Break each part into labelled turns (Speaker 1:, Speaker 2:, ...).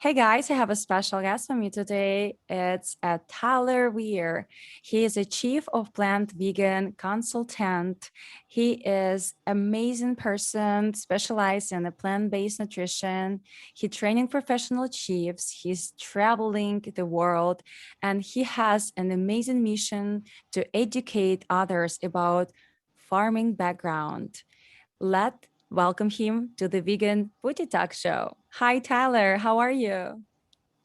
Speaker 1: Hey guys, I have a special guest for me today. It's TYLER WEHR. He is a chief of plant vegan consultant. He is amazing person specialized in the plant-based nutrition. He training professional chiefs. He's traveling the world and he has an amazing mission to educate others about farming background. Let welcome him to the Vegan Booty Talk show. Hi, Tyler. How are you?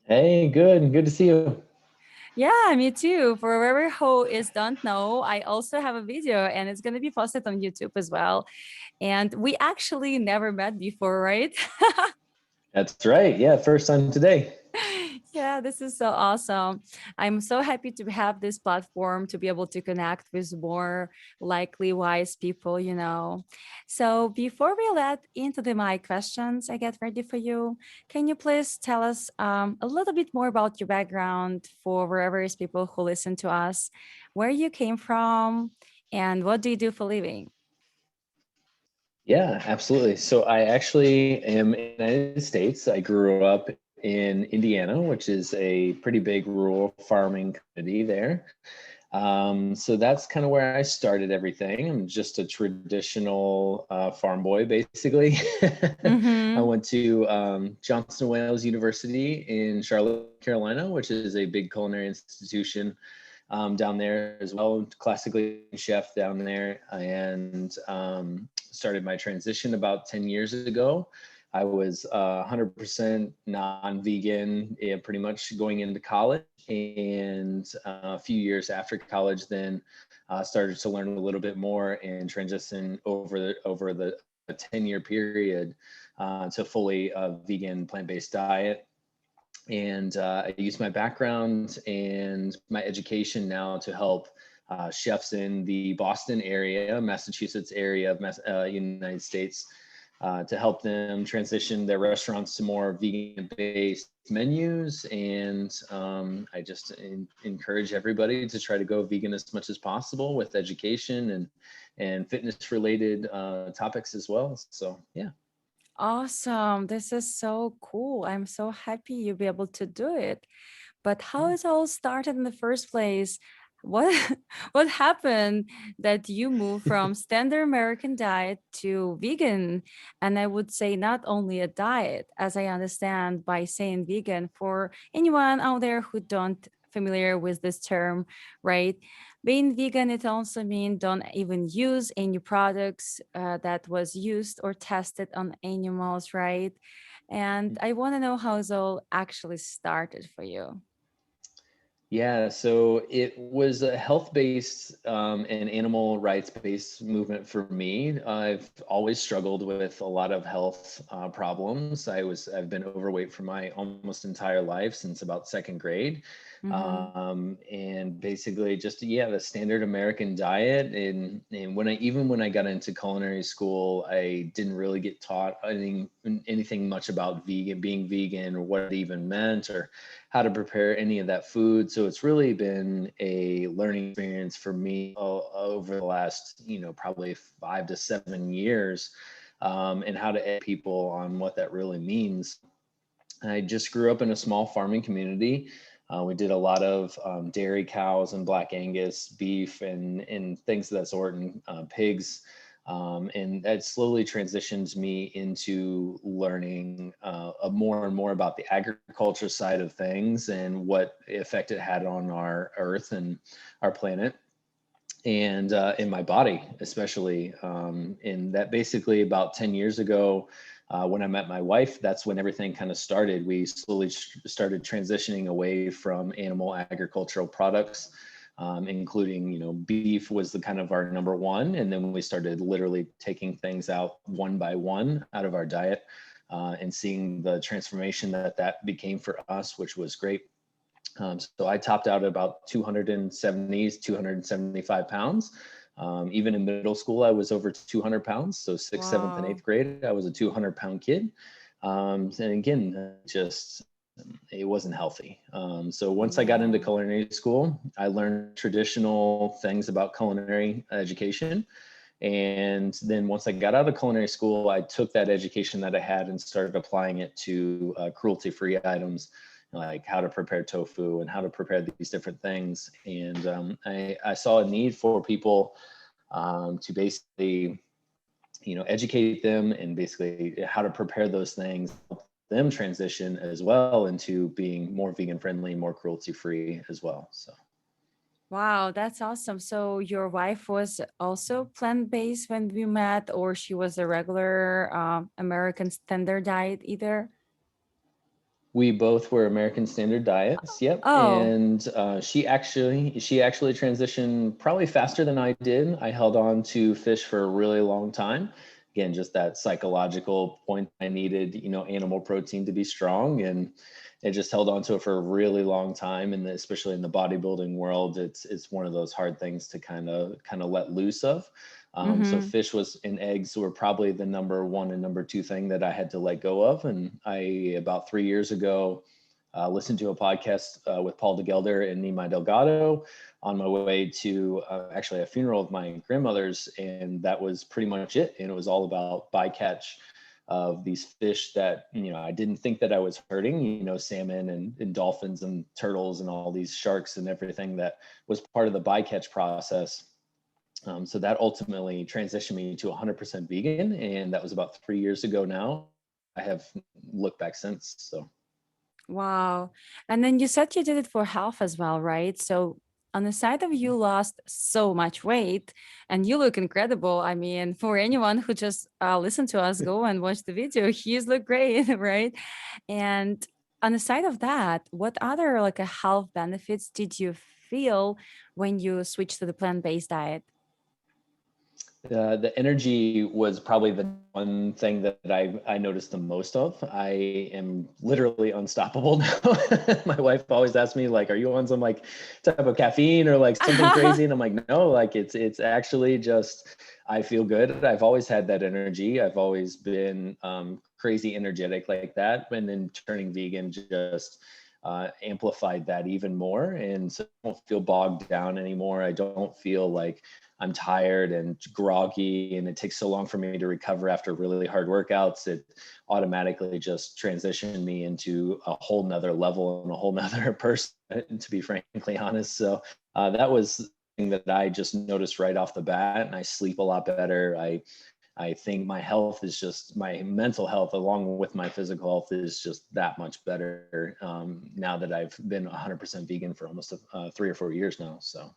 Speaker 2: Hey, good. Good to see you.
Speaker 1: Yeah, me too. For whoever who is don't know, I also have a video and it's going to be posted on YouTube as well. And we actually never met before, right?
Speaker 2: That's right. Yeah, first time today.
Speaker 1: Yeah, this is so awesome. I'm so happy to have this platform to be able to connect with more likely wise people. So before we let into my questions I get ready for you, can you please tell us a little bit more about your background for wherever is people who listen to us, where you came from, and what do you do for living?
Speaker 2: Yeah, absolutely. So I actually am in the United States. I grew up in Indiana, which is a pretty big rural farming community there. So that's kind of where I started everything. I'm just a traditional farm boy, basically. I
Speaker 1: Mm-hmm.
Speaker 2: went to Johnson Wales University in Charlotte, Carolina, which is a big culinary institution down there as well, classically chef down there, and started my transition about 10 years ago. I was 100% non-vegan, yeah, pretty much going into college, and a few years after college, then started to learn a little bit more and transition over the 10-year period to fully vegan plant-based diet. And I use my background and my education now to help chefs in the Boston area, Massachusetts area of United States, to help them transition their restaurants to more vegan-based menus. And I just encourage everybody to try to go vegan as much as possible with education and fitness-related topics as well. So yeah.
Speaker 1: Awesome. This is so cool. I'm so happy you'll be able to do it. But how
Speaker 2: Yeah.
Speaker 1: it all started in the first place? What what happened that you moved from standard American diet to vegan? And I would say not only a diet, as I understand by saying vegan, for anyone out there who don't familiar with this term, right? Being vegan, it also means don't even use any products that was used or tested on animals, right? And I want to know how it all actually started for you.
Speaker 2: Yeah, so it was a health-based and animal rights-based movement for me. I've always struggled with a lot of health problems. I've been overweight for my almost entire life since about second grade,
Speaker 1: Mm-hmm.
Speaker 2: and basically just yeah, the standard American diet. And when I got into culinary school, I didn't really get taught anything much about being vegan, or what it even meant, or how to prepare any of that food. So it's really been a learning experience for me over the last, probably 5 to 7 years, and how to educate people on what that really means. I just grew up in a small farming community. We did a lot of dairy cows and black Angus beef and things of that sort, and pigs. And that slowly transitioned me into learning more and more about the agriculture side of things and what effect it had on our earth and our planet, and in my body, especially. And that basically about 10 years ago, when I met my wife, that's when everything kind of started. We slowly started transitioning away from animal agricultural products, including, beef was the kind of our number one. And then we started literally taking things out one by one out of our diet, and seeing the transformation that became for us, which was great. So I topped out at about 275 pounds. Even in middle school, I was over 200 pounds. So sixth, seventh, and
Speaker 1: Wow.
Speaker 2: eighth grade, I was a 200-pound kid. And again, just it wasn't healthy. So once I got into
Speaker 1: Yeah.
Speaker 2: culinary school, I learned traditional things about culinary education. And then once I got out of culinary school, I took that education that I had and started applying it to cruelty-free items, like how to prepare tofu and how to prepare these different things. And I saw a need for people to basically, educate them and basically how to prepare those things, help them transition as well into being more vegan friendly, more cruelty free as well. So
Speaker 1: Wow, that's awesome. So your wife was also plant-based when we met, or she was a regular American standard diet either?
Speaker 2: we both were American Standard Diets. Yep,
Speaker 1: Oh,
Speaker 2: and she actually transitioned probably faster than I did. I held on to fish for a really long time. Again, just that psychological point. I needed, animal protein to be strong, and I just held on to it for a really long time. And especially in the bodybuilding world, it's one of those hard things to kind of let loose of. So
Speaker 1: mm-hmm.
Speaker 2: fish was and eggs were probably the number one and number two thing that I had to let go of. And I, about 3 years ago, listened to a podcast with Paul DeGelder and Nima Delgado on my way to actually a funeral of my grandmother's. And that was pretty much it. And it was all about bycatch of these fish that, I didn't think that I was hurting, salmon and dolphins and turtles and all these sharks and everything that was part of the bycatch process. So that ultimately transitioned me to 100% vegan, and that was about 3 years ago now. I have looked back since. So
Speaker 1: Wow. And then you said you did it for health as well, right? So on the side of you lost so much weight and you look incredible. I mean, for anyone who just listened to us, go and watch the video. He's look great, right? And on the side of that, what other like a health benefits did you feel when you switched to the plant-based diet?
Speaker 2: the energy was probably the one thing that I noticed the most of. I am literally unstoppable now. My wife always asks me like, "Are you on some like type of caffeine or like something crazy?" And I'm like, "No, like it's actually just I feel good. I've always had that energy. I've always been crazy energetic like that, and then turning vegan just amplified that even more. And so I don't feel bogged down anymore. I don't feel like I'm tired and groggy and it takes so long for me to recover after really hard workouts. It automatically just transitioned me into a whole nother level and a whole nother person, to be frankly honest. So that was the thing that I just noticed right off the bat. And I sleep a lot better. I think my health is just my mental health, along with my physical health, is just that much better now that I've been 100% vegan for almost 3 or 4 years now. So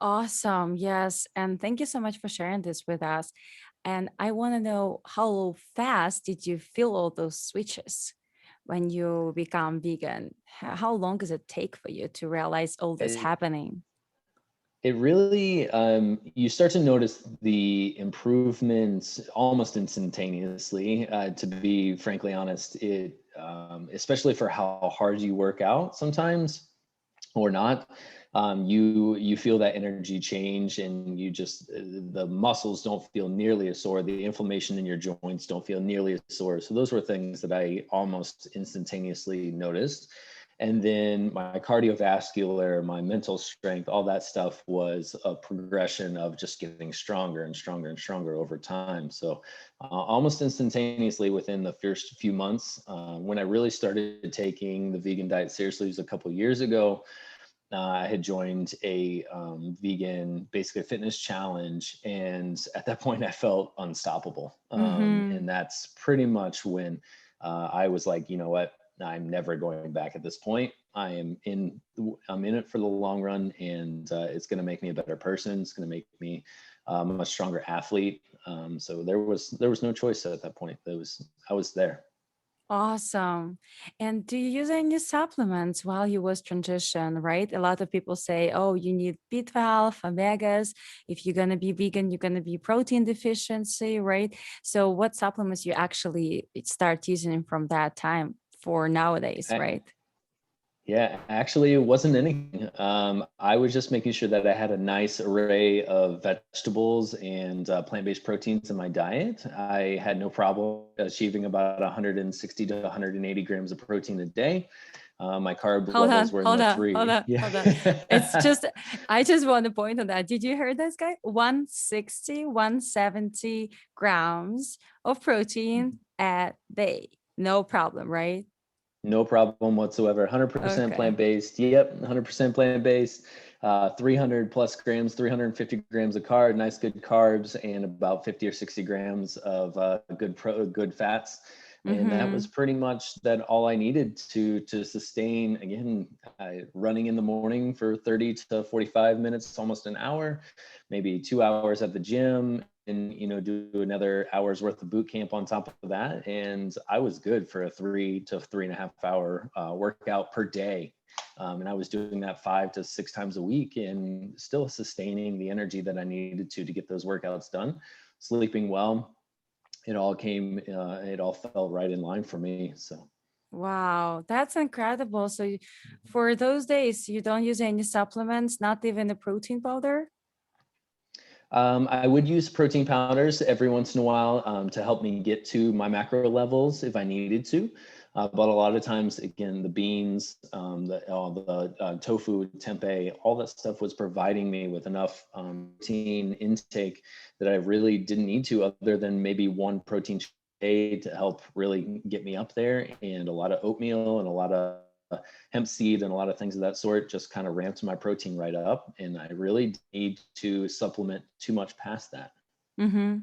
Speaker 1: Awesome. Yes. And thank you so much for sharing this with us. And I want to know how fast did you feel all those switches when you become vegan? How long does it take for you to realize all this
Speaker 2: it,
Speaker 1: happening?
Speaker 2: it really, you start to notice the improvements almost instantaneously. To be frankly honest, especially for how hard you work out sometimes or not, you feel that energy change, and you just the muscles don't feel nearly as sore, the inflammation in your joints don't feel nearly as sore. So those were things that I almost instantaneously noticed. And then my cardiovascular, my mental strength, all that stuff was a progression of just getting stronger and stronger and stronger over time. So almost instantaneously within the first few months, when I really started taking the vegan diet seriously was a couple of years ago. I had joined a vegan, basically fitness challenge. And at that point, I felt unstoppable.
Speaker 1: Mm-hmm.
Speaker 2: And that's pretty much when I was like, you know what? I'm never going back at this point. I'm in it for the long run, and it's going to make me a better person. It's going to make me a much stronger athlete. So there was no choice at that point. I was there.
Speaker 1: Awesome. And do you use any supplements while you was transition, right? A lot of people say, oh, you need B12, omegas. If you're going to be vegan, you're going to be protein deficiency, right? So what supplements you actually start using from that time for nowadays, right?
Speaker 2: Yeah, actually, it wasn't anything. I was just making sure that I had a nice array of vegetables and plant-based proteins in my diet. I had no problem achieving about 160 to 180 grams of protein a day. My carb
Speaker 1: Hold
Speaker 2: levels
Speaker 1: on,
Speaker 2: were in
Speaker 1: hold
Speaker 2: the
Speaker 1: on, hold
Speaker 2: three.
Speaker 1: on,
Speaker 2: Yeah.
Speaker 1: hold on. It's just, I just want to point on that. Did you hear this guy? 160, 170 grams of protein a day. No problem, right?
Speaker 2: No problem whatsoever. 100%
Speaker 1: Okay.
Speaker 2: plant-based. Yep, 100% plant-based. 300 plus grams, 350 grams of carb, nice good carbs, and about 50 or 60 grams of good fats. And that was
Speaker 1: Mm-hmm.
Speaker 2: pretty much that all I needed to sustain. Again, running in the morning for 30 to 45 minutes, almost an hour, maybe 2 hours at the gym, and do another hour's worth of boot camp on top of that, and I was good for a 3 to 3.5 hour workout per day. And I was doing that 5 to 6 times a week and still sustaining the energy that I needed to get those workouts done, sleeping well. It all fell right in line for me. So
Speaker 1: Wow, that's incredible. So for those days, you don't use any supplements, not even a protein powder?
Speaker 2: I would use protein powders every once in a while to help me get to my macro levels if I needed to. But a lot of times, again, the beans, all the tofu, tempeh, all that stuff was providing me with enough protein intake that I really didn't need to, other than maybe one protein shake to help really get me up there, and a lot of oatmeal and a lot of hemp seed and a lot of things of that sort just kind of ramped my protein right up. And I really need to supplement too much past that.
Speaker 1: Mm-hmm.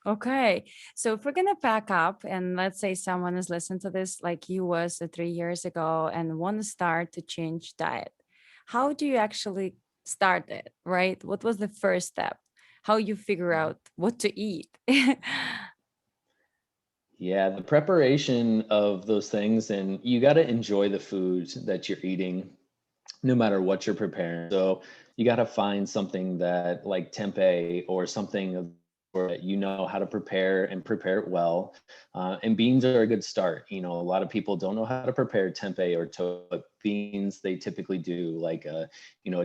Speaker 1: Okay. So if we're gonna back up and let's say someone is listening to this like you was 3 years ago and want to start to change diet, how do you actually start it, right? What was the first step? How you figure out what to eat?
Speaker 2: Yeah, the preparation of those things, and you got to enjoy the foods that you're eating no matter what you're preparing. So you got to find something that like tempeh or something that how to prepare and prepare it well. And beans are a good start. A lot of people don't know how to prepare tempeh or but beans they typically do, like a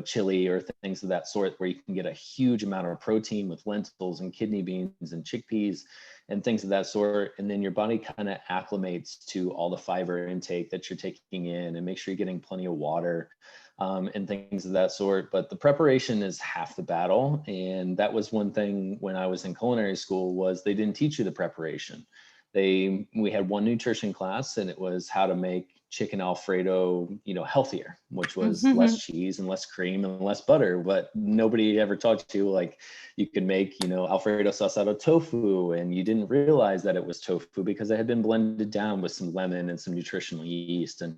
Speaker 2: chili or things of that sort, where you can get a huge amount of protein with lentils and kidney beans and chickpeas and things of that sort. And then your body kind of acclimates to all the fiber intake that you're taking in, and make sure you're getting plenty of water and things of that sort. But the preparation is half the battle. And that was one thing when I was in culinary school, was they didn't teach you the preparation. We had one nutrition class, and it was how to make chicken Alfredo, healthier, which was less cheese and less cream and less butter. But nobody ever taught you, like, you could make, Alfredo sauce out of tofu, and you didn't realize that it was tofu because it had been blended down with some lemon and some nutritional yeast, and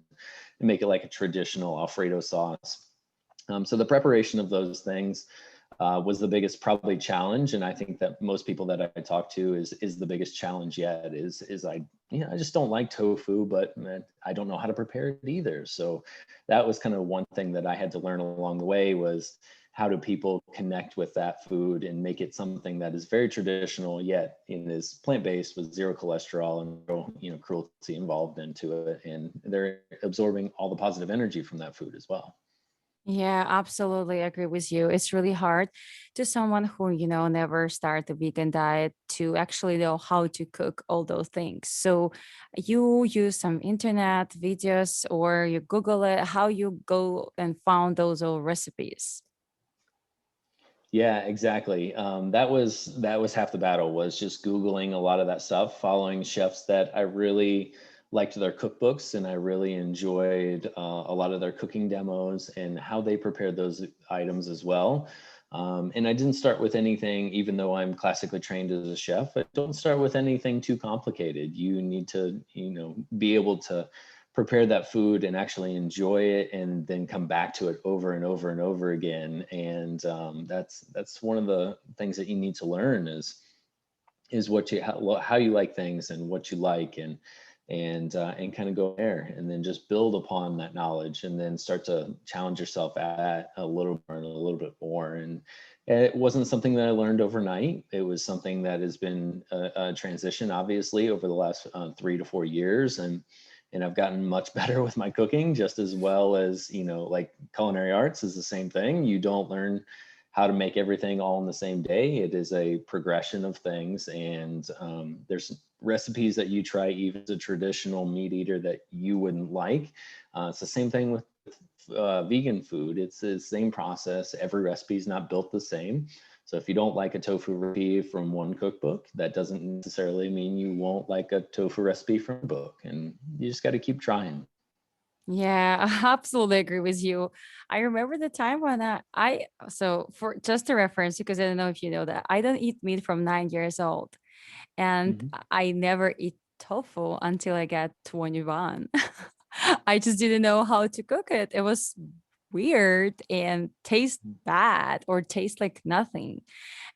Speaker 2: make it like a traditional Alfredo sauce. So the preparation of those things was the biggest probably challenge, and I think that most people that I talk to is the biggest challenge yet. I just don't like tofu, but I don't know how to prepare it either. So that was kind of one thing that I had to learn along the way, was how do people connect with that food and make it something that is very traditional, yet it is plant-based with zero cholesterol and no, cruelty involved into it, and they're absorbing all the positive energy from that food as well.
Speaker 1: Yeah, absolutely agree with you. It's really hard to someone who, never start the vegan diet to actually know how to cook all those things. So you use some internet videos or you Google it, how you go and found those old recipes.
Speaker 2: Yeah, exactly. That was half the battle, was just Googling a lot of that stuff, following chefs that I really liked their cookbooks, and I really enjoyed a lot of their cooking demos and how they prepared those items as well. And I didn't start with anything, even though I'm classically trained as a chef. I don't start with anything too complicated. You need to, be able to prepare that food and actually enjoy it, and then come back to it over and over and over again. And that's one of the things that you need to learn, is how you like things and what you like, and kind of go there, and then just build upon that knowledge, and then start to challenge yourself at a little more and a little bit more. And it wasn't something that I learned overnight. It was something that has been a transition, obviously, over the last 3 to 4 years. And I've gotten much better with my cooking, just as well as, like culinary arts is the same thing. You don't learn how to make everything all in the same day. It is a progression of things. And there's recipes that you try, even as a traditional meat eater, that you wouldn't like. It's the same thing with vegan food. It's the same process. Every recipe is not built the same. So if you don't like a tofu recipe from one cookbook, that doesn't necessarily mean you won't like a tofu recipe from a book. And you just got to keep trying.
Speaker 1: Yeah, I absolutely agree with you. I remember the time when so for just a reference, because I don't know if you know that I don't eat meat from 9 years old, and
Speaker 2: Mhm.
Speaker 1: I never eat tofu until I got 21. I just didn't know how to cook it. It was weird and taste bad or taste like nothing.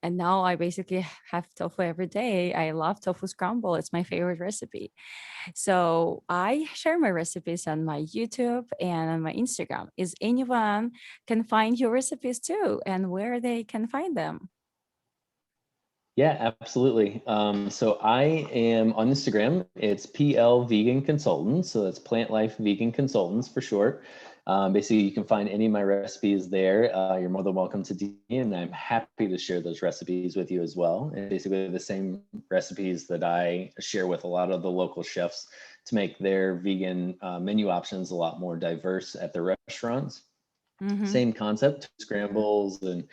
Speaker 1: And now I basically have tofu every day. I love tofu scramble. It's my favorite recipe. So I share my recipes on my YouTube and on my Instagram. Is anyone can find your recipes too, and where they can find them?
Speaker 2: Yeah, absolutely. So I am on Instagram. It's PL Vegan Consultants. So that's Plant Life Vegan Consultants for short. Basically, you can find any of my recipes there. You're more than welcome to DM, and I'm happy to share those recipes with you as well. And basically, the same recipes that I share with a lot of the local chefs to make their vegan menu options a lot more diverse at their restaurants.
Speaker 1: Hmm.
Speaker 2: Same concept, scrambles and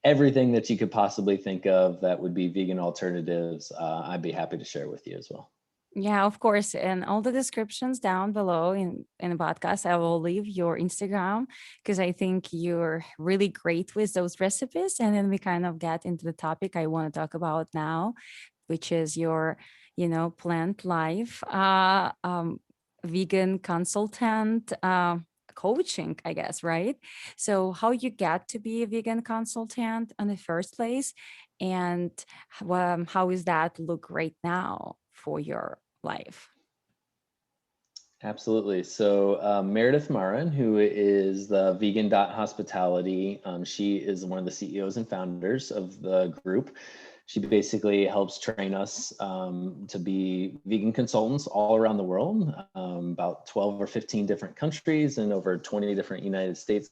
Speaker 2: everything that you could possibly think of that would be vegan alternatives. I'd be happy to share with you as well.
Speaker 1: Yeah, of course. And all the descriptions down below in the podcast, I will leave your Instagram because I think you're really great with those recipes. And then we kind of get into the topic I want to talk about now, which is your, plant life vegan consultant coaching, I guess, right? So how you get to be a vegan consultant in the first place, and how is that look right now for your life?
Speaker 2: Absolutely. So Meredith Marin, who is the Vegan Dot Hospitality, she is one of the CEOs and founders of the group. She basically helps train us to be vegan consultants all around the world, about 12 or 15 different countries and over 20 different United States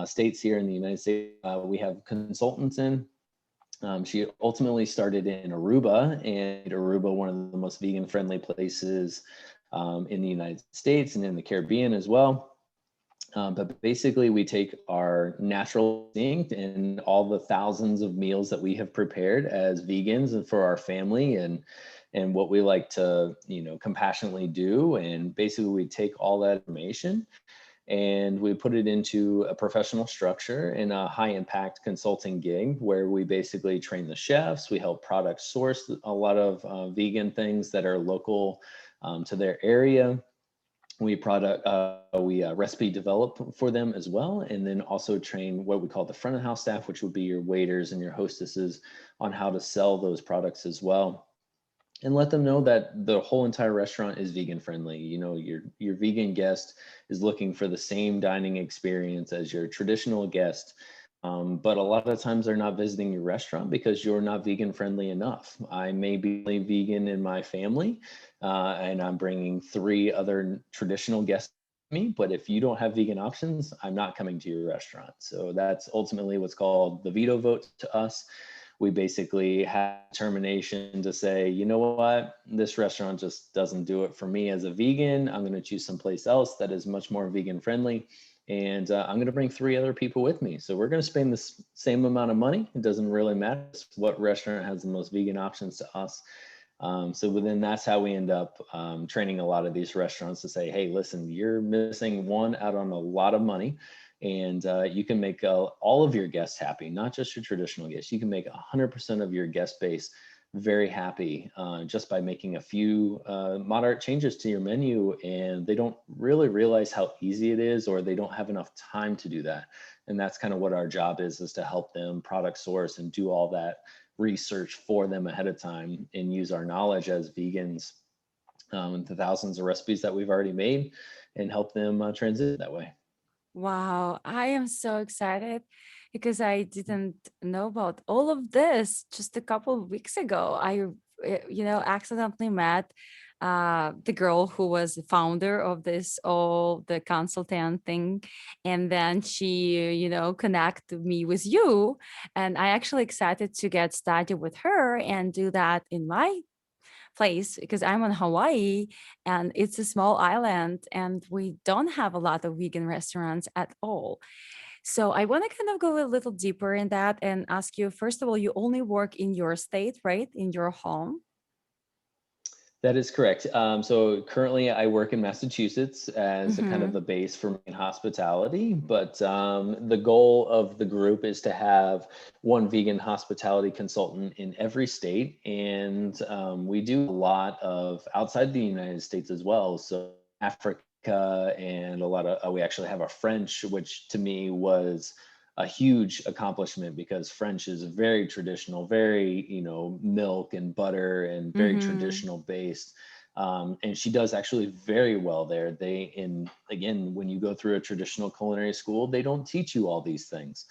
Speaker 2: states here in the United States. We have consultants in. She ultimately started in Aruba, and Aruba, one of the most vegan friendly places in the United States and in the Caribbean as well. But basically, we take our natural instinct and all the thousands of meals that we have prepared as vegans and for our family, and what we like to, compassionately do. And basically, we take all that information and we put it into a professional structure in a high impact consulting gig where we basically train the chefs. We help product source a lot of vegan things that are local to their area. We recipe develop for them as well, and then also train what we call the front of house staff, which would be your waiters and your hostesses, on how to sell those products as well, and let them know that the whole entire restaurant is vegan friendly. Your vegan guest is looking for the same dining experience as your traditional guest. But a lot of times they're not visiting your restaurant because you're not vegan friendly enough. I may be only vegan in my family, and I'm bringing three other traditional guests with me. But if you don't have vegan options, I'm not coming to your restaurant. So that's ultimately what's called the veto vote to us. We basically have determination to say, you know what, this restaurant just doesn't do it for me as a vegan. I'm going to choose someplace else that is much more vegan friendly. And I'm going to bring three other people with me. So we're going to spend the same amount of money. It doesn't really matter what restaurant has the most vegan options to us. So then that's how we end up training a lot of these restaurants to say, hey, listen, you're missing one out on a lot of money. And you can make all of your guests happy, not just your traditional guests. You can make 100% of your guest base very happy just by making a few moderate changes to your menu. And they don't really realize how easy it is, or they don't have enough time to do that. And that's kind of what our job is to help them product source and do all that research for them ahead of time, and use our knowledge as vegans, the thousands of recipes that we've already made, and help them transition that way.
Speaker 1: Wow, I am so excited because I didn't know about all of this just a couple of weeks ago. Accidentally met the girl who was the founder of this all the consultant thing, and then she, connected me with you, and I actually excited to get started with her and do that in my place because I'm on Hawaii and it's a small island and we don't have a lot of vegan restaurants at all. So I want to kind of go a little deeper in that and ask you, first of all, you only work in your state, right? In your home?
Speaker 2: That is correct. So currently, I work in Massachusetts as a kind of
Speaker 1: Mm-hmm.
Speaker 2: the base for main hospitality. But the goal of the group is to have one vegan hospitality consultant in every state, and we do a lot of outside the United States as well. So Africa and a lot of we actually have a French, which to me was a huge accomplishment because French is very traditional, very, milk and butter and very
Speaker 1: Mm-hmm.
Speaker 2: traditional based. And she does actually very well there. Again, when you go through a traditional culinary school, they don't teach you all these things.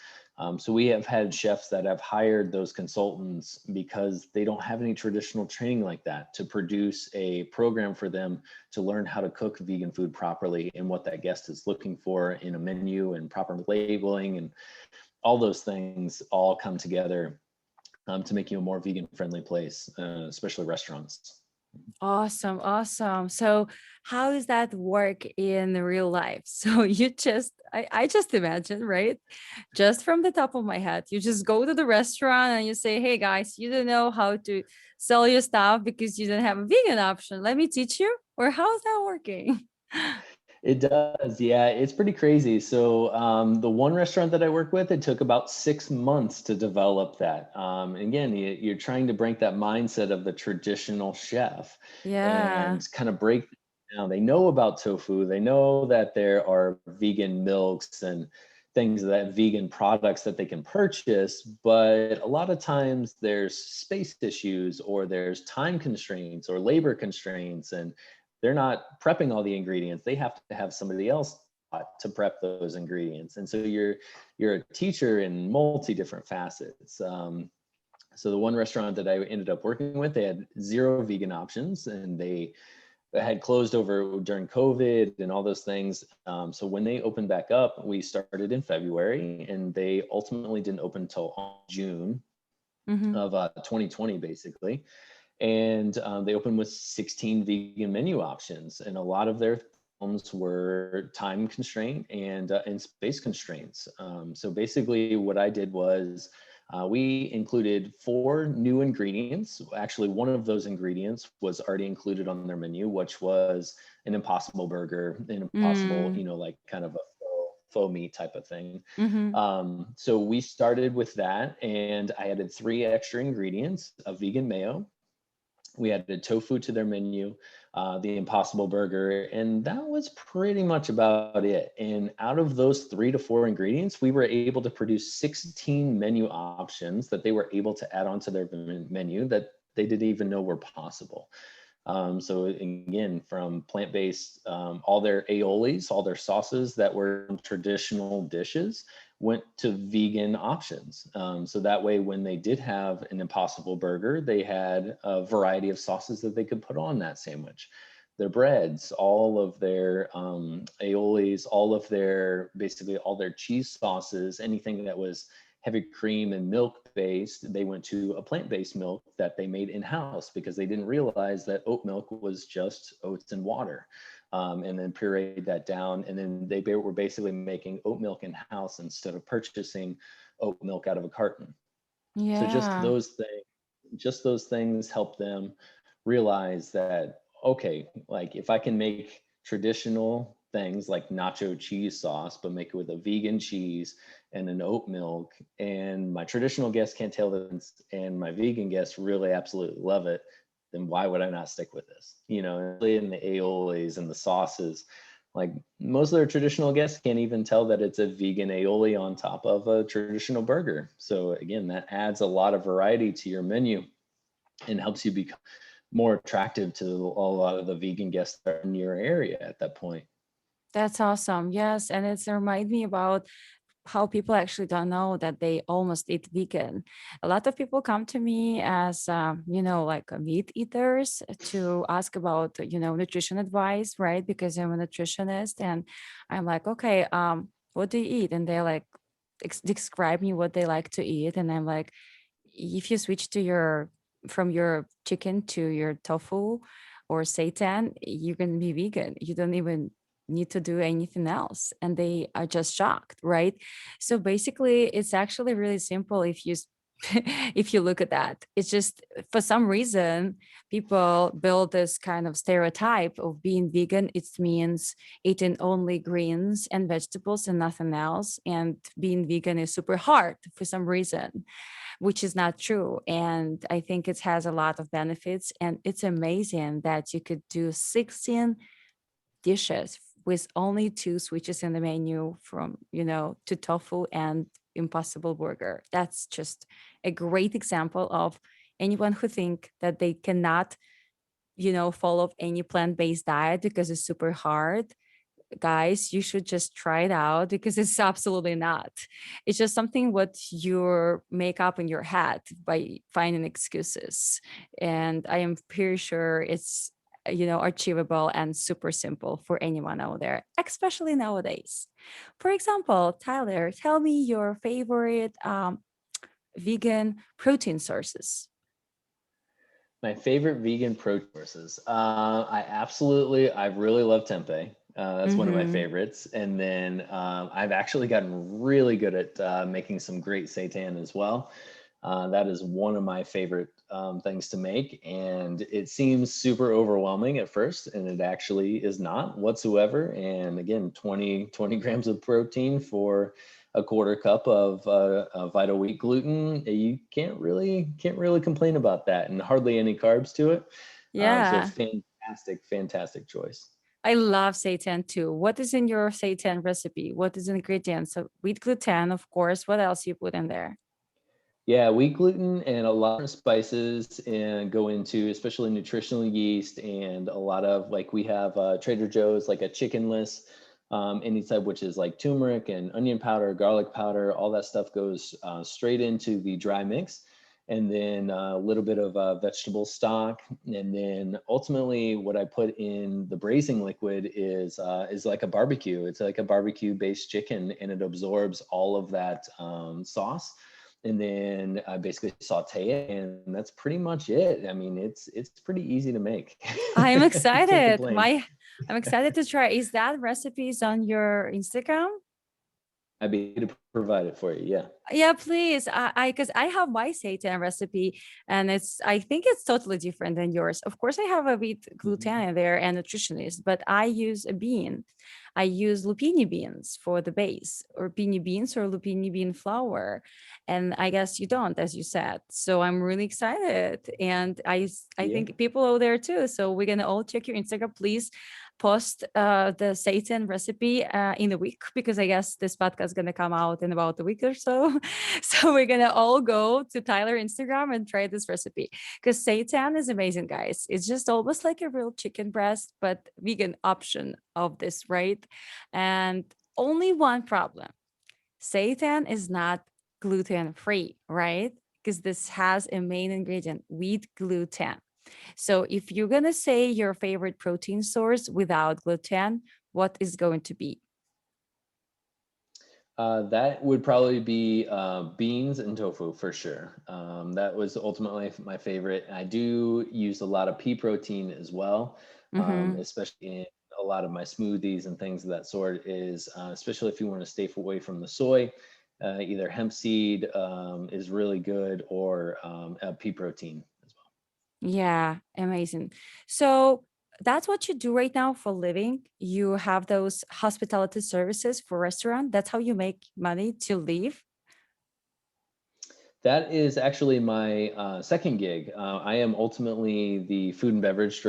Speaker 2: So we have had chefs that have hired those consultants because they don't have any traditional training like that to produce a program for them to learn how to cook vegan food properly and what that guest is looking for in a menu and proper labeling and all those things all come together to make you a more vegan friendly place, especially restaurants.
Speaker 1: Awesome, awesome. So how does that work in real life? So you just, I just imagine, right? Just from the top of my head, you just go to the restaurant and you say, hey guys, you don't know how to sell your stuff because you don't have a vegan option. Let me teach you. Or how's that working?
Speaker 2: It does, yeah. It's pretty crazy. So the one restaurant that I work with, it took about 6 months to develop that. Again, you're trying to break that mindset of the traditional chef
Speaker 1: Yeah.
Speaker 2: and kind of break down. They know about tofu. They know that there are vegan milks and things that vegan products that they can purchase, but a lot of times there's space issues or there's time constraints or labor constraints, and they're not prepping all the ingredients. They have to have somebody else to prep those ingredients. And so you're a teacher in multi different facets. So the one restaurant that I ended up working with, they had zero vegan options, and they had closed over during COVID and all those things. So when they opened back up, we started in February, and they ultimately didn't open until June
Speaker 1: Mm-hmm.
Speaker 2: of 2020, basically. And they opened with 16 vegan menu options, and a lot of their films were time constraint and space constraints. So basically, what I did was we included 4 new ingredients. Actually, one of those ingredients was already included on their menu, which was an Impossible Burger, an Impossible,
Speaker 1: Mm.
Speaker 2: like kind of a faux meat type of thing.
Speaker 1: Mm-hmm.
Speaker 2: So we started with that, and I added 3 extra ingredients: a vegan mayo, we added tofu to their menu, the Impossible Burger, and that was pretty much about it. And out of those 3 to 4 ingredients, we were able to produce 16 menu options that they were able to add onto their menu that they didn't even know were possible. So again, from plant-based, all their aiolis, all their sauces that were traditional dishes went to vegan options. So that way, when they did have an Impossible Burger, they had a variety of sauces that they could put on that sandwich. Their breads, all of their aiolis, all of their basically all their cheese sauces, anything that was heavy cream and milk based, they went to a plant-based milk that they made in-house because they didn't realize that oat milk was just oats and water. And then pureed that down, and then they were basically making oat milk in-house instead of purchasing oat milk out of a carton. So
Speaker 1: Yeah.
Speaker 2: just those things help them realize that, okay, like if I can make traditional things like nacho cheese sauce, but make it with a vegan cheese and an oat milk, and my traditional guests can't tell the difference, and my vegan guests really absolutely love it, then why would I not stick with this? In the aiolis and the sauces, like most of their traditional guests can't even tell that it's a vegan aioli on top of a traditional burger. So again, that adds a lot of variety to your menu and helps you become more attractive to a lot of the vegan guests that are in your area at that point.
Speaker 1: That's awesome. Yes. And it's remind me about how people actually don't know that they almost eat vegan. A lot of people come to me as, like meat eaters to ask about, nutrition advice, right? Because I'm a nutritionist and I'm like, okay, what do you eat? And they're like, describe me what they like to eat. And I'm like, if you switch to your from your chicken to your tofu or seitan, you're going to be vegan. You don't even need to do anything else. And they are just shocked, right? So basically, it's actually really simple if you if you look at that. It's just for some reason people build this kind of stereotype of being vegan. It means eating only greens and vegetables and nothing else. And being vegan is super hard for some reason, which is not true. And I think it has a lot of benefits. And it's amazing that you could do 16 dishes with only two switches in the menu, from, to tofu and impossible burger. That's just a great example of anyone who think that they cannot, follow any plant-based diet because it's super hard. Guys, you should just try it out, because it's absolutely not. It's just something what you make up in your head by finding excuses. And I am pretty sure it's, achievable and super simple for anyone out there, especially nowadays. For example, Tyler, tell me your favorite vegan protein sources.
Speaker 2: My favorite vegan protein sources. I really love tempeh. That's one of my
Speaker 1: Mm-hmm.
Speaker 2: favorites. And then I've actually gotten really good at making some great seitan as well. That is one of my favorite things to make. And it seems super overwhelming at first, and it actually is not whatsoever. And again, 20 grams of protein for a quarter cup of vital wheat gluten. You can't really complain about that, and hardly any carbs to it. So
Speaker 1: Yeah,
Speaker 2: fantastic choice.
Speaker 1: I love seitan too. What is in your seitan recipe? What is the ingredients? So wheat gluten, of course. What else you put in there?
Speaker 2: Yeah, wheat gluten and a lot of spices and go into especially nutritional yeast and a lot of like we have Trader Joe's like a chickenless any type, which is like turmeric and onion powder, garlic powder, all that stuff goes straight into the dry mix. And then a little bit of vegetable stock, and then ultimately what I put in the braising liquid is like a barbecue. It's like a barbecue based chicken, and it absorbs all of that sauce, and then I basically saute it, and that's pretty much it. I mean, it's pretty easy to make.
Speaker 1: I'm
Speaker 2: Can't
Speaker 1: excited.
Speaker 2: complain.
Speaker 1: I'm excited to try. Is that recipes on your Instagram?
Speaker 2: I'd be happy to provide it for you. Yeah.
Speaker 1: Yeah, please. Because I have my seitan recipe, and I think it's totally different than yours. Of course, I have a wheat gluten
Speaker 2: Mhm.
Speaker 1: in there and nutritionist, but I use a bean. I use lupini beans for the base, or lupini beans or lupini bean flour. And I guess you don't, as you said. So I'm really excited. And I
Speaker 2: Yeah.
Speaker 1: think people out there too. So we're gonna all check your Instagram. Please post the seitan recipe in a week, because I guess this podcast is going to come out in about a week or so. So we're going to all go to Tyler Instagram and try this recipe, because seitan is amazing, guys. It's just almost like a real chicken breast, but vegan option of this, right? And only one problem: seitan is not gluten free, right? Because this has a main ingredient, wheat gluten. So if you're going to say your favorite protein source without gluten, what is going to be?
Speaker 2: That would probably be beans and tofu for sure. That was ultimately my favorite. I do use a lot of pea protein as well,
Speaker 1: Mm-hmm.
Speaker 2: especially in a lot of my smoothies and things of that sort. Is especially if you want to stay away from the soy, either hemp seed is really good, or pea protein as well.
Speaker 1: Yeah, amazing. So that's what you do right now for living. You have those hospitality services for restaurant. That's how you make money to live.
Speaker 2: That is actually my second gig. I am ultimately the food and beverage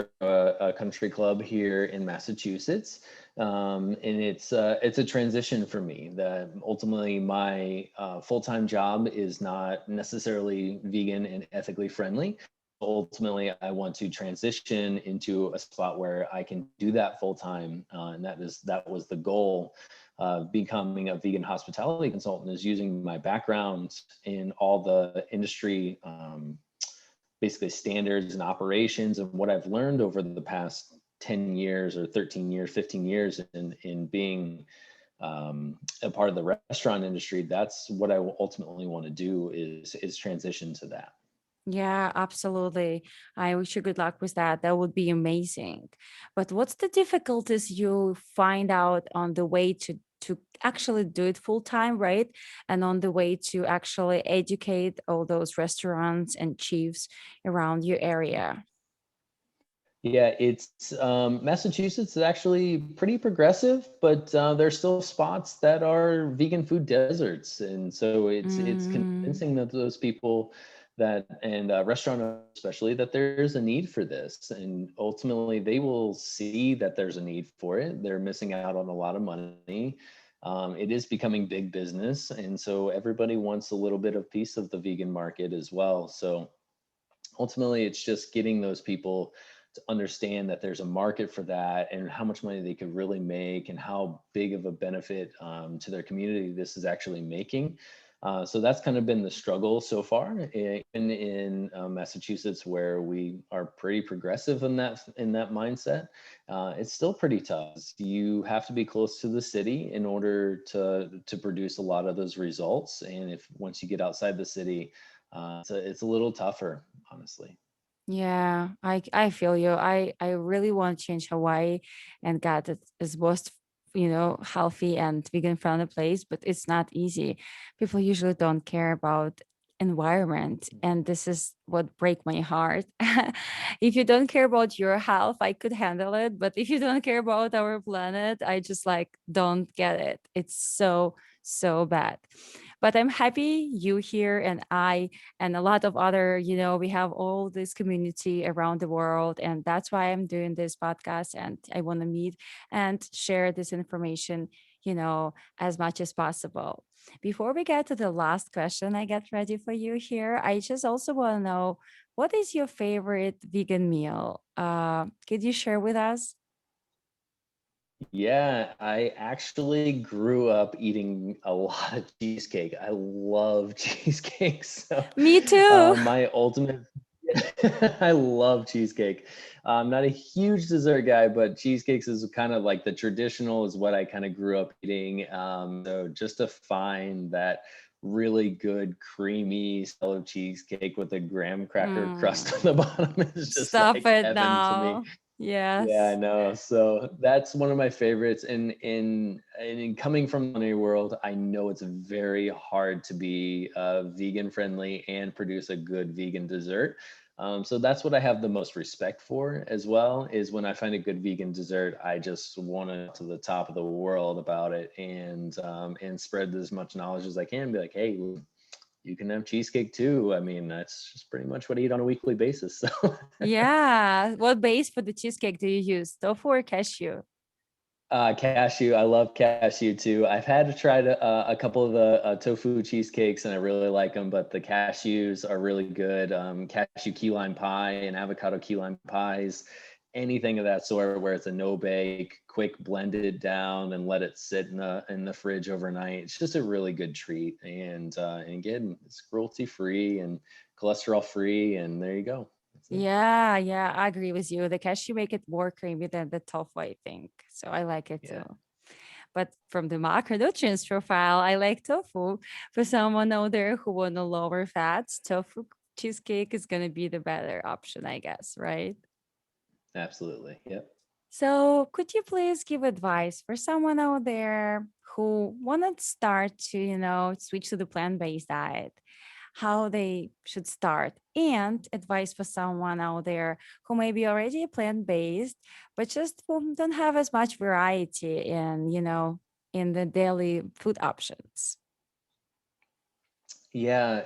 Speaker 2: country club here in Massachusetts, and it's a transition for me. That ultimately my full-time job is not necessarily vegan and ethically friendly. Ultimately, I want to transition into a spot where I can do that full time, and that was the goal. Becoming a vegan hospitality consultant is using my background in all the industry, basically standards and operations, and what I've learned over the past 10 years or 13 years, 15 years in being a part of the restaurant industry. That's what I ultimately want to do is transition to that.
Speaker 1: Yeah, absolutely. I wish you good luck with that. That would be amazing. But what's the difficulties you find out on the way to actually do it full time, right? And on the way to actually educate all those restaurants and chiefs around your area?
Speaker 2: Yeah, it's Massachusetts is actually pretty progressive, but there's still spots that are vegan food deserts, and so it's
Speaker 1: Mm,
Speaker 2: convincing that those people that and restaurant owners especially that there's a need for this, and ultimately they will see that there's a need for it. They're missing out on a lot of money. It is becoming big business, and so everybody wants a little bit of piece of the vegan market as well. So ultimately it's just getting those people to understand that there's a market for that and how much money they could really make and how big of a benefit to their community this is actually making. So that's kind of been the struggle so far in Massachusetts, where we are pretty progressive in that mindset. It's still pretty tough. You have to be close to the city in order to produce a lot of those results, and if once you get outside the city, it's a little tougher, honestly.
Speaker 1: yeah, I feel you. I really want to change Hawaii and get it as most, healthy and vegan friendly place, but it's not easy. People usually don't care about environment, and this is what break my heart. If you don't care about your health, I could handle it, but if you don't care about our planet, I just like don't get it. It's so bad. But I'm happy you here and I and a lot of other, we have all this community around the world, and that's why I'm doing this podcast, and I want to meet and share this information, as much as possible. Before we get to the last question I get ready for you here, I just also want to know, what is your favorite vegan meal? Could you share with us?
Speaker 2: Yeah, I actually grew up eating a lot of cheesecake. I love cheesecake. So,
Speaker 1: Me too.
Speaker 2: my ultimate, I love cheesecake. I'm not a huge dessert guy, but cheesecakes is kind of like the traditional is what I kind of grew up eating. So just to find that really good creamy style of cheesecake with a graham cracker crust on
Speaker 1: Mm,
Speaker 2: the bottom is just
Speaker 1: stop
Speaker 2: like
Speaker 1: it
Speaker 2: heaven to me.
Speaker 1: now.
Speaker 2: Yeah, I
Speaker 1: Yes.
Speaker 2: know. So that's one of my favorites. And in coming from the culinary world, I know it's very hard to be vegan friendly and produce a good vegan dessert. So that's what I have the most respect for as well, is when I find a good vegan dessert, I just want to the top of the world about it and spread as much knowledge as I can. Be like, hey, you can have cheesecake too. I mean, that's just pretty much what I eat on a weekly basis. So.
Speaker 1: Yeah. What base for the cheesecake do you use? Tofu or cashew?
Speaker 2: Cashew. I love cashew too. I've had to try a couple of the tofu cheesecakes and I really like them, but the cashews are really good. Cashew key lime pie and avocado key lime pies, anything of that sort where it's a no bake, quick blend it down and let it sit in the fridge overnight. It's just a really good treat. And again, it's cruelty free and cholesterol free, and there you go. That's it.
Speaker 1: Yeah, yeah, I agree with you. The cashew make it more creamy than the tofu, I think. So I like it too.
Speaker 2: Yeah.
Speaker 1: But from the macronutrients profile, I like tofu. For someone out there who want to lower fats, tofu cheesecake is going to be the better option, I guess, right?
Speaker 2: Absolutely. Yep.
Speaker 1: So, could you please give advice for someone out there who want to start to, switch to the plant-based diet, how they should start, and advice for someone out there who may be already plant-based, but just don't have as much variety in the daily food options?
Speaker 2: Yeah.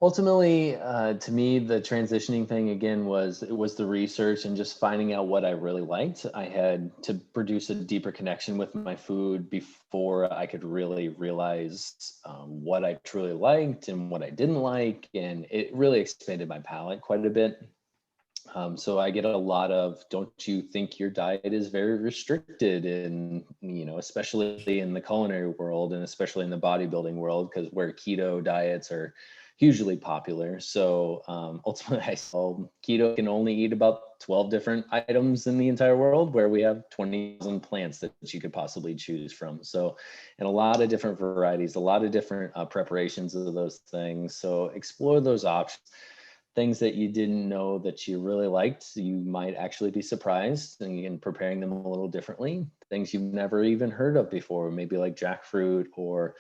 Speaker 2: Ultimately, to me, the transitioning thing again was it was the research and just finding out what I really liked. I had to produce a deeper connection with my food before I could really realize what I truly liked and what I didn't like, and it really expanded my palate quite a bit. So I get a lot of, don't you think your diet is very restricted? And, especially in the culinary world and especially in the bodybuilding world, because where keto diets are hugely popular. So ultimately, I saw keto can only eat about 12 different items in the entire world, where we have 20,000 plants that you could possibly choose from. So, and a lot of different varieties, a lot of different preparations of those things. So explore those options. Things that you didn't know that you really liked, you might actually be surprised in preparing them a little differently. Things you've never even heard of before, maybe like jackfruit or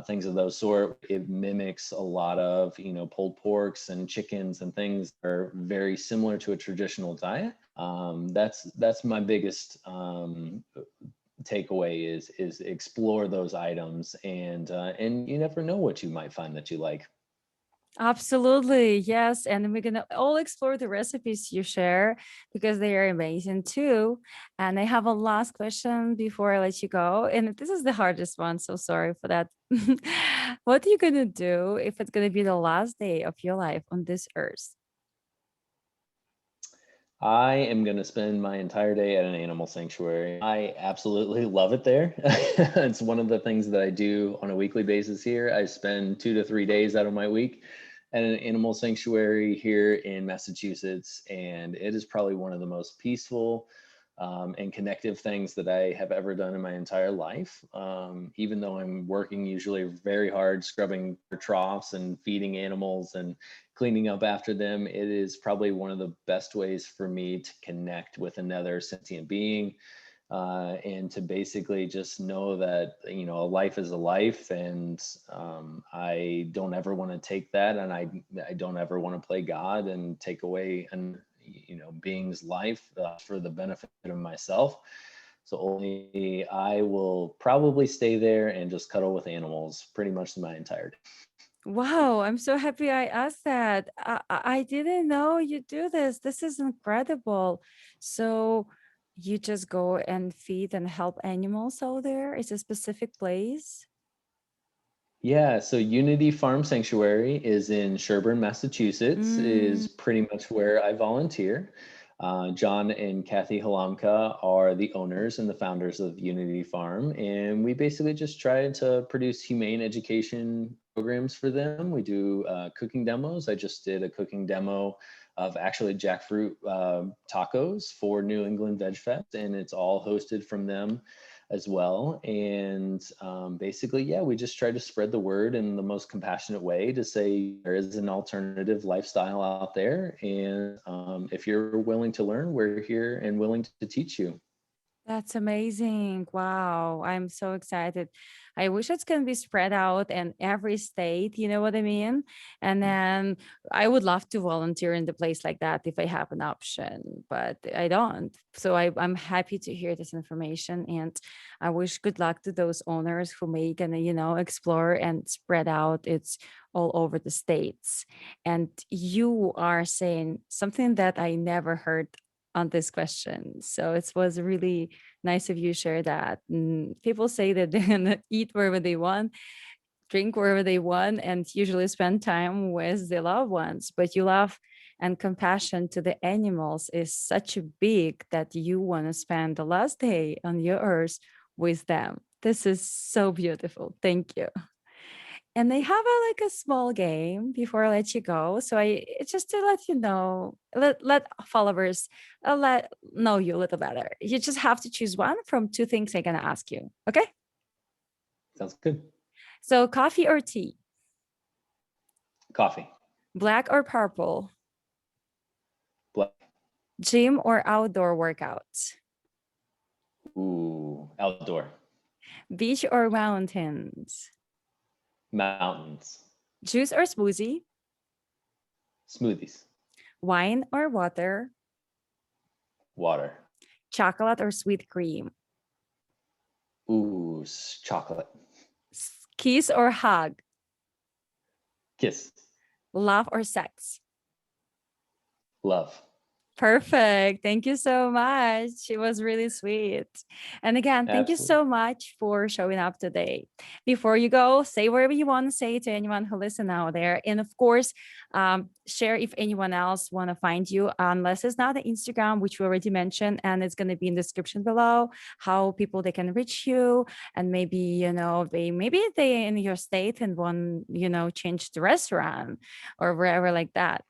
Speaker 2: things of those sort. It mimics a lot of, pulled porks and chickens and things that are very similar to a traditional diet. That's my biggest takeaway is explore those items, and you never know what you might find that you like.
Speaker 1: Absolutely. Yes. And we're going to all explore the recipes you share because they are amazing too. And I have a last question before I let you go. And this is the hardest one. So sorry for that. What are you going to do if it's going to be the last day of your life on this earth?
Speaker 2: I am going to spend my entire day at an animal sanctuary. I absolutely love it there. It's one of the things that I do on a weekly basis here. I spend 2 to 3 days out of my week at an animal sanctuary here in Massachusetts, and it is probably one of the most peaceful and connective things that I have ever done in my entire life. Even though I'm working usually very hard, scrubbing troughs and feeding animals and cleaning up after them, it is probably one of the best ways for me to connect with another sentient being, and to basically just know that a life is a life, and I don't ever want to take that, and I don't ever want to play God and take away an being's life for the benefit of myself. So only I will probably stay there and just cuddle with animals pretty much my entire day.
Speaker 1: Wow, I'm so happy I asked that. I didn't know you do this. This is incredible. So you just go and feed and help animals out there? Is a specific place?
Speaker 2: Yeah, so Unity Farm Sanctuary is in Sherburne, Massachusetts,
Speaker 1: Mm,
Speaker 2: is pretty much where I volunteer. John and Kathy Halamka are the owners and the founders of Unity Farm, and we basically just try to produce humane education programs for them. We do cooking demos. I just did a cooking demo of actually jackfruit tacos for New England Veg Fest, and it's all hosted from them as well. And basically, yeah, we just try to spread the word in the most compassionate way to say there is an alternative lifestyle out there. And if you're willing to learn, we're here and willing to teach you.
Speaker 1: that's amazing. Wow. I'm so excited. I wish it's going to be spread out in every state, you know what I mean? And then I would love to volunteer in the place like that if I have an option, but I don't. So I'm happy to hear this information. And I wish good luck to those owners who may gonna, explore and spread out. It's all over the states. And you are saying something that I never heard on this question. So it was really nice of you share that. People say that they're gonna eat wherever they want, drink wherever they want, and usually spend time with their loved ones. But you love and compassion to the animals is such a big that you want to spend the last day on your earth with them. This is so beautiful. Thank you. And they have a small game before I let you go. So it's just to let you know, let followers let know you a little better. You just have to choose one from two things I'm gonna ask you. Okay.
Speaker 2: Sounds good.
Speaker 1: So coffee or tea,
Speaker 2: Coffee.
Speaker 1: black or purple,
Speaker 2: Black.
Speaker 1: gym or outdoor workouts,
Speaker 2: Ooh, outdoor.
Speaker 1: beach or mountains,
Speaker 2: Mountains.
Speaker 1: juice or smoothie,
Speaker 2: Smoothies.
Speaker 1: wine or water,
Speaker 2: Water.
Speaker 1: chocolate or sweet cream,
Speaker 2: Ooh, chocolate.
Speaker 1: kiss or hug,
Speaker 2: Kiss.
Speaker 1: love or sex.
Speaker 2: Love.
Speaker 1: Perfect. Thank you so much. It was really sweet. And again, thank you
Speaker 2: Absolutely.
Speaker 1: so much for showing up today. Before you go, say whatever you want to say to anyone who listen out there. And of course, share if anyone else want to find you, unless it's not the Instagram, which we already mentioned, and it's going to be in the description below, how people they can reach you. And maybe, they in your state and want, change the restaurant or wherever like that.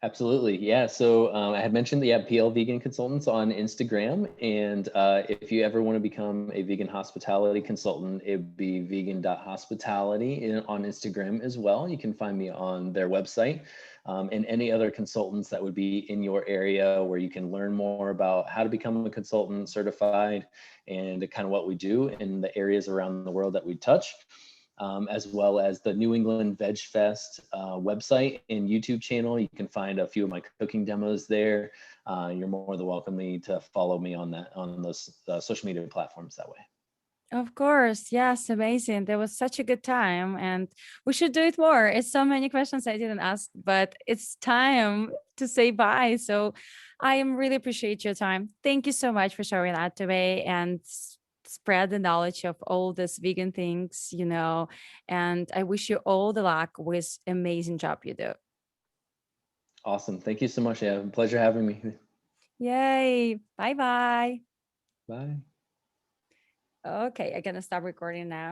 Speaker 2: Absolutely. Yeah. So I had mentioned the PL Vegan Consultants on Instagram. And if you ever want to become a vegan hospitality consultant, it would be vegan.hospitality on Instagram as well. You can find me on their website, and any other consultants that would be in your area where you can learn more about how to become a consultant certified and kind of what we do in the areas around the world that we touch. As well as the New England Veg Fest website and YouTube channel. You can find a few of my cooking demos there. You're more than welcome to follow me on those social media platforms that way.
Speaker 1: Of course. Yes, amazing. There was such a good time and we should do it more. It's so many questions I didn't ask, but it's time to say bye. So I am really appreciate your time. Thank you so much for sharing that today and spread the knowledge of all these vegan things, and I wish you all the luck with amazing job you do.
Speaker 2: Awesome. Thank you so much. Yeah, pleasure having me.
Speaker 1: Yay. Bye bye.
Speaker 2: Bye.
Speaker 1: Okay, I'm gonna stop recording now.